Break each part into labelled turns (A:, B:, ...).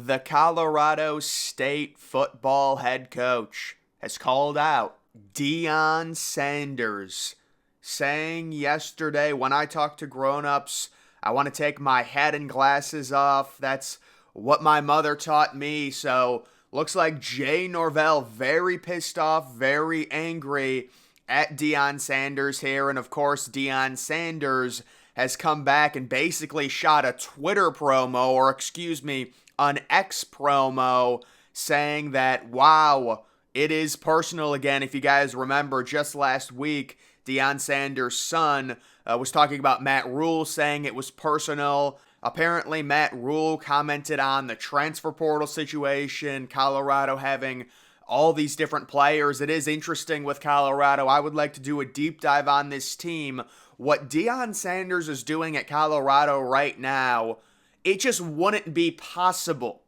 A: The Colorado State football head coach has called out Deion Sanders, saying yesterday, when I talk to grown-ups, I want to take my hat and glasses off. That's what my mother taught me. So looks like Jay Norvell very pissed off, very angry at Deion Sanders here. And of course, Deion Sanders has come back and basically shot a Twitter promo, or excuse me, an X promo, saying that, wow, it is personal again. If you guys remember, just last week, Deion Sanders' son was talking about Matt Rule, saying it was personal. Apparently, Matt Rule commented on the transfer portal situation, Colorado having all these different players. It is interesting with Colorado. I would like to do a deep dive on this team. What Deion Sanders is doing at Colorado right now, it just wouldn't be possible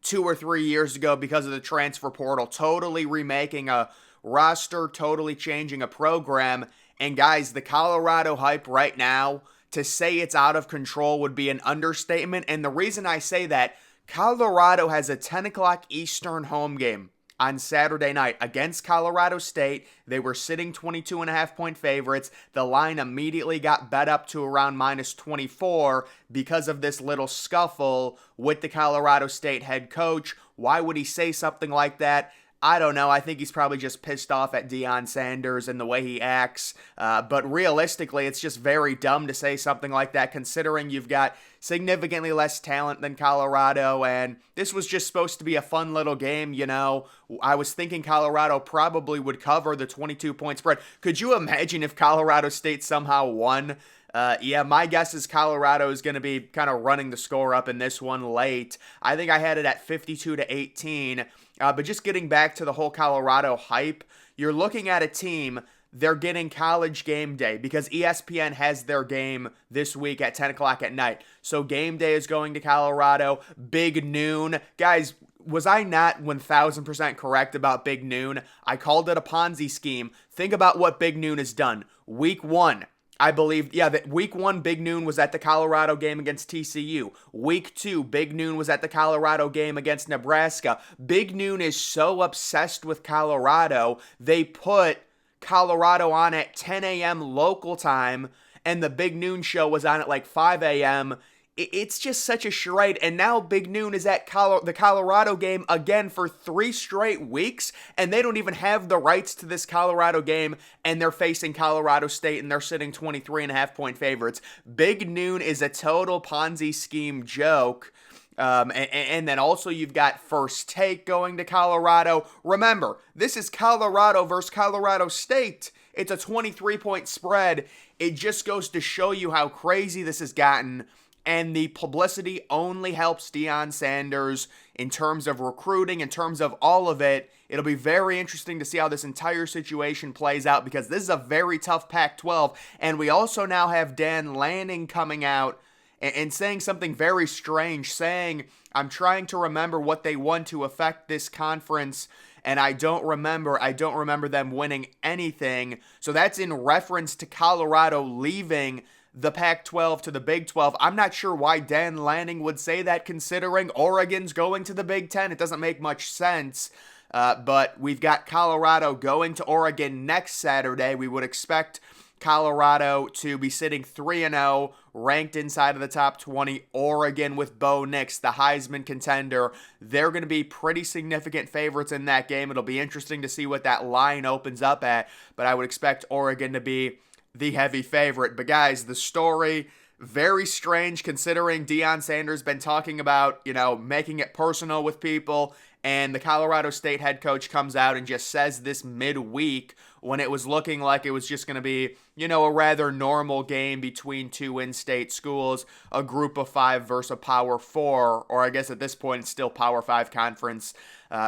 A: 2 or 3 years ago because of the transfer portal. Totally remaking a roster, totally changing a program. And guys, the Colorado hype right now, to say it's out of control would be an understatement. And the reason I say that, Colorado has a 10 o'clock Eastern home game on Saturday night against Colorado State. They were sitting 22.5-point favorites. The line immediately got bet up to around minus 24 because of this little scuffle with the Colorado State head coach. Why would he say something like that? I don't know. I think he's probably just pissed off at Deion Sanders and the way he acts. But realistically, it's just very dumb to say something like that, considering you've got significantly less talent than Colorado. And this was just supposed to be a fun little game, you know. I was thinking Colorado probably would cover the 22-point spread. Could you imagine if Colorado State somehow won? Yeah, my guess is Colorado is going to be kind of running the score up in this one late. I think I had it at 52-18. But just getting back to the whole Colorado hype, you're looking at a team, they're getting College Game Day because ESPN has their game this week at 10 o'clock at night. So Game Day is going to Colorado. Big Noon. Guys, was I not 1,000% correct about Big Noon? I called it a Ponzi scheme. Think about what Big Noon has done. Week 1. I believe, that week 1, Big Noon was at the Colorado game against TCU. Week 2, Big Noon was at the Colorado game against Nebraska. Big Noon is so obsessed with Colorado, they put Colorado on at 10 a.m. local time, and the Big Noon show was on at like 5 a.m. It's just such a charade. And now Big Noon is at the Colorado game again for 3 straight weeks, and they don't even have the rights to this Colorado game, and they're facing Colorado State, and they're sitting 23.5-point favorites. Big Noon is a total Ponzi scheme joke. And then also you've got First Take going to Colorado. Remember, this is Colorado versus Colorado State. It's a 23-point spread. It just goes to show you how crazy this has gotten. And the publicity only helps Deion Sanders in terms of recruiting, in terms of all of it. It'll be very interesting to see how this entire situation plays out because this is a very tough Pac-12. And we also now have Dan Lanning coming out and saying something very strange, saying, I'm trying to remember what they won to affect this conference, and I don't remember them winning anything. So that's in reference to Colorado leaving the Pac-12 to the Big 12. I'm not sure why Dan Lanning would say that, considering Oregon's going to the Big 10. It doesn't make much sense. But we've got Colorado going to Oregon next Saturday. We would expect Colorado to be sitting 3-0, ranked inside of the top 20. Oregon with Bo Nix, the Heisman contender. They're going to be pretty significant favorites in that game. It'll be interesting to see what that line opens up at, but I would expect Oregon to be the heavy favorite. But guys, the story, very strange considering Deion Sanders been talking about, making it personal with people, and the Colorado State head coach comes out and just says this midweek when it was looking like it was just going to be, a rather normal game between 2 in-state schools, a group of 5 versus a Power 4, or I guess at this point it's still Power 5 conference,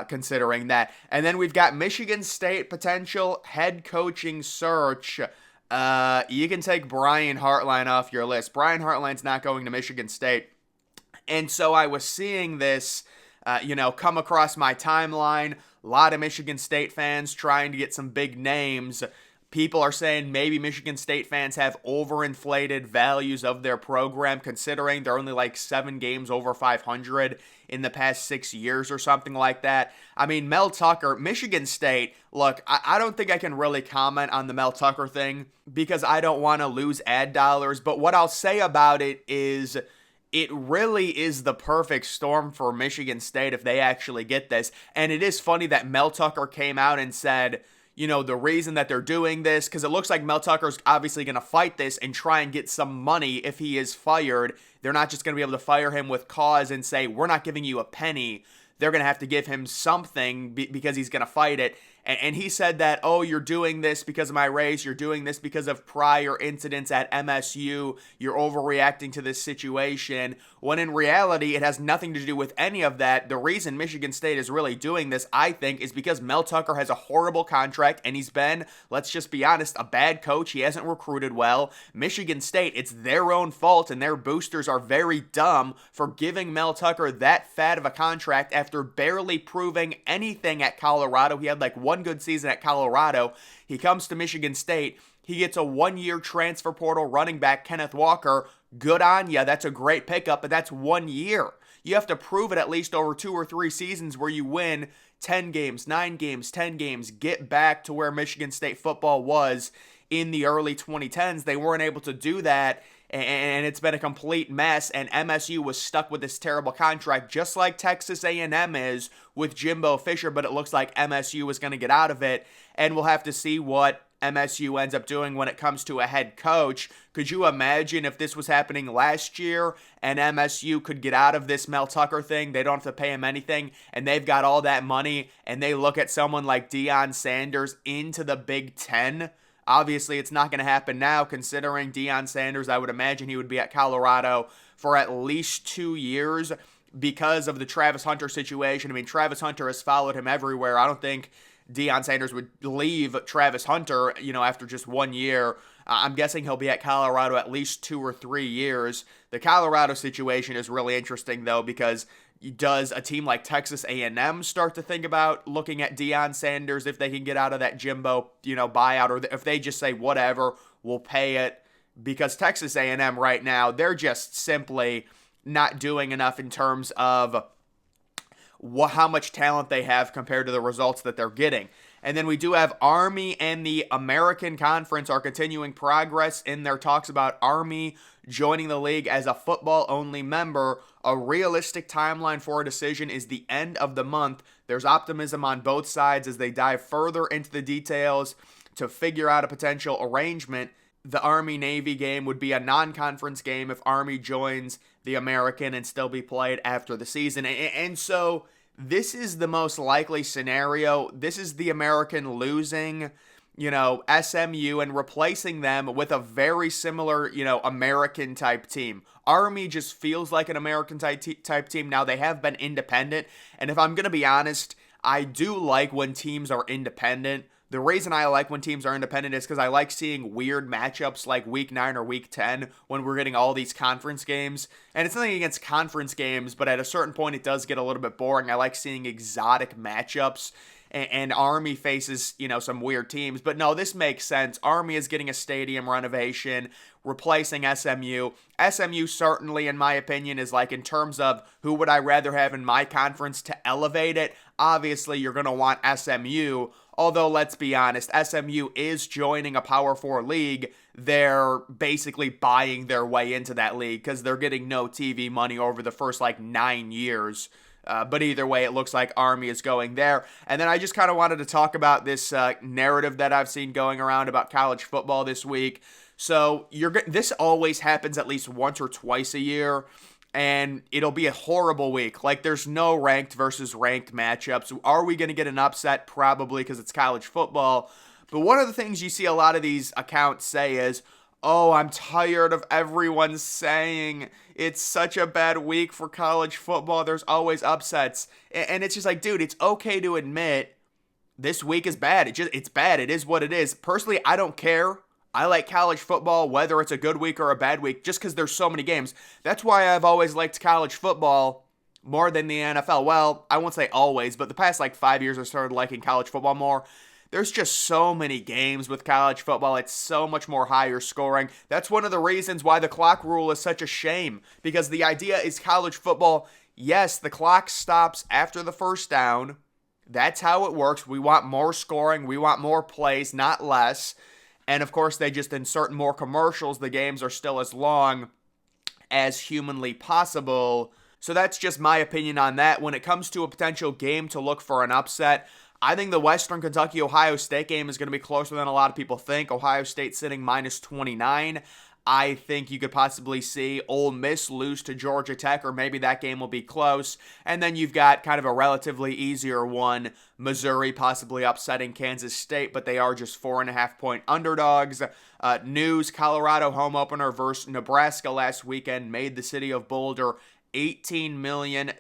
A: considering that. And then we've got Michigan State potential head coaching search. You can take Brian Hartline off your list. Brian Hartline's not going to Michigan State. And so I was seeing this, come across my timeline. A lot of Michigan State fans trying to get some big names. People are saying maybe Michigan State fans have overinflated values of their program, considering they're only like 7 games over 500 in the past 6 years or something like that. I mean, Mel Tucker, Michigan State, look, I don't think I can really comment on the Mel Tucker thing because I don't want to lose ad dollars. But what I'll say about it is it really is the perfect storm for Michigan State if they actually get this. And it is funny that Mel Tucker came out and said, you know, the reason that they're doing this, because it looks like Mel Tucker's obviously going to fight this and try and get some money if he is fired. They're not just going to be able to fire him with cause and say, we're not giving you a penny. They're going to have to give him something because he's going to fight it. And he said that, oh, you're doing this because of my race. You're doing this because of prior incidents at MSU. You're overreacting to this situation. When in reality, it has nothing to do with any of that. The reason Michigan State is really doing this, I think, is because Mel Tucker has a horrible contract and he's been, let's just be honest, a bad coach. He hasn't recruited well. Michigan State, it's their own fault, and their boosters are very dumb for giving Mel Tucker that fat of a contract after barely proving anything at Colorado. He had like one good season at Colorado. He comes to Michigan State. He gets a 1-year transfer portal running back, Kenneth Walker. Good on ya. That's a great pickup, but that's 1 year. You have to prove it at least over 2 or 3 seasons where you win 10 games, 9 games, 10 games, get back to where Michigan State football was in the early 2010s. They weren't able to do that, and it's been a complete mess, and MSU was stuck with this terrible contract, just like Texas A&M is with Jimbo Fisher, but it looks like MSU is going to get out of it, and we'll have to see what MSU ends up doing when it comes to a head coach. Could you imagine if this was happening last year and MSU could get out of this Mel Tucker thing? They don't have to pay him anything, and they've got all that money, and they look at someone like Deion Sanders into the Big Ten. Obviously, it's not going to happen now, considering Deion Sanders, I would imagine he would be at Colorado for at least 2 years because of the Travis Hunter situation. I mean, Travis Hunter has followed him everywhere. I don't think Deion Sanders would leave Travis Hunter, after just 1 year. I'm guessing he'll be at Colorado at least 2 or 3 years. The Colorado situation is really interesting, though, because does a team like Texas A&M start to think about looking at Deion Sanders if they can get out of that Jimbo, buyout, or if they just say, whatever, we'll pay it? Because Texas A&M right now, they're just simply not doing enough in terms of how much talent they have compared to the results that they're getting. And then we do have Army and the American Conference are continuing progress in their talks about Army joining the league as a football-only member. A realistic timeline for a decision is the end of the month. There's optimism on both sides as they dive further into the details to figure out a potential arrangement. The Army-Navy game would be a non-conference game if Army joins the American and still be played after the season. And so this is the most likely scenario. This is the American losing, SMU and replacing them with a very similar, American type team. Army just feels like an American type team. Now, they have been independent, and if I'm going to be honest, I do like when teams are independent. The reason I like when teams are independent is because I like seeing weird matchups like Week 9 or Week 10 when we're getting all these conference games. And it's nothing against conference games, but at a certain point it does get a little bit boring. I like seeing exotic matchups, and Army faces, some weird teams. But no, this makes sense. Army is getting a stadium renovation, replacing SMU. SMU certainly, in my opinion, is like in terms of who would I rather have in my conference to elevate it. Obviously, you're going to want SMU. Although, let's be honest, SMU is joining a Power 4 league. They're basically buying their way into that league because they're getting no TV money over the first 9 years. But either way, it looks like Army is going there. And then I just kind of wanted to talk about this narrative that I've seen going around about college football this week. So this always happens at least once or twice a year, and it'll be a horrible week. There's no ranked versus ranked matchups. Are we going to get an upset? Probably, because it's college football. But one of the things you see a lot of these accounts say is, oh, I'm tired of everyone saying it's such a bad week for college football. There's always upsets. And it's just like, dude, it's okay to admit this week is bad. It's bad. It is what it is. Personally, I don't care. I like college football, whether it's a good week or a bad week, just because there's so many games. That's why I've always liked college football more than the NFL. Well, I won't say always, but the past 5 years I started liking college football more There's just so many games with college football. It's so much more higher scoring. That's one of the reasons why the clock rule is such a shame, because the idea is college football, yes, the clock stops after the first down. That's how it works. We want more scoring. We want more plays, not less. And of course, they just insert more commercials. The games are still as long as humanly possible. So that's just my opinion on that. When it comes to a potential game to look for an upset, I think the Western Kentucky-Ohio State game is going to be closer than a lot of people think. Ohio State sitting minus 29. I think you could possibly see Ole Miss lose to Georgia Tech, or maybe that game will be close. And then you've got kind of a relatively easier one, Missouri possibly upsetting Kansas State, but they are just 4.5-point underdogs. News, Colorado home opener versus Nebraska last weekend made the city of Boulder $18 million.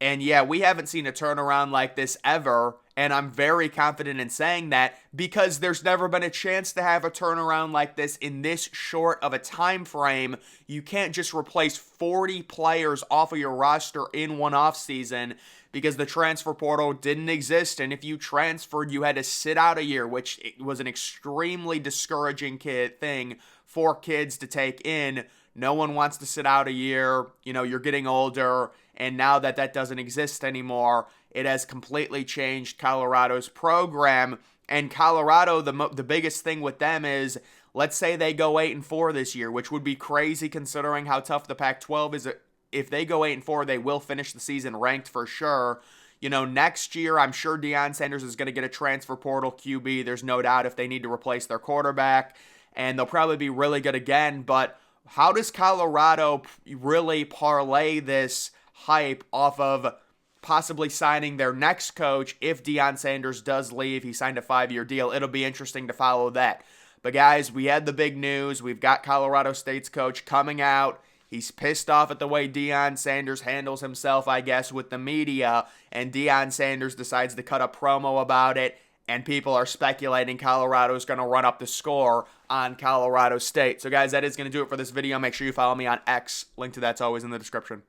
A: And yeah, we haven't seen a turnaround like this ever, and I'm very confident in saying that because there's never been a chance to have a turnaround like this in this short of a time frame. You can't just replace 40 players off of your roster in one offseason because the transfer portal didn't exist, and if you transferred, you had to sit out a year, which was an extremely discouraging thing for kids to take in. No one wants to sit out a year. You're getting older. And now that that doesn't exist anymore, it has completely changed Colorado's program. And Colorado, the biggest thing with them is, let's say they go 8-4 this year, which would be crazy considering how tough the Pac-12 is. If they go 8-4, they will finish the season ranked for sure. Next year, I'm sure Deion Sanders is going to get a transfer portal QB. There's no doubt if they need to replace their quarterback. And they'll probably be really good again. But how does Colorado really parlay this hype off of possibly signing their next coach if Deion Sanders does leave? He signed a 5-year deal. It'll be interesting to follow that. But guys, we had the big news. We've got Colorado State's coach coming out. He's pissed off at the way Deion Sanders handles himself, I guess, with the media. And Deion Sanders decides to cut a promo about it. And people are speculating Colorado's going to run up the score on Colorado State. So guys, that is going to do it for this video. Make sure you follow me on X. Link to that's always in the description.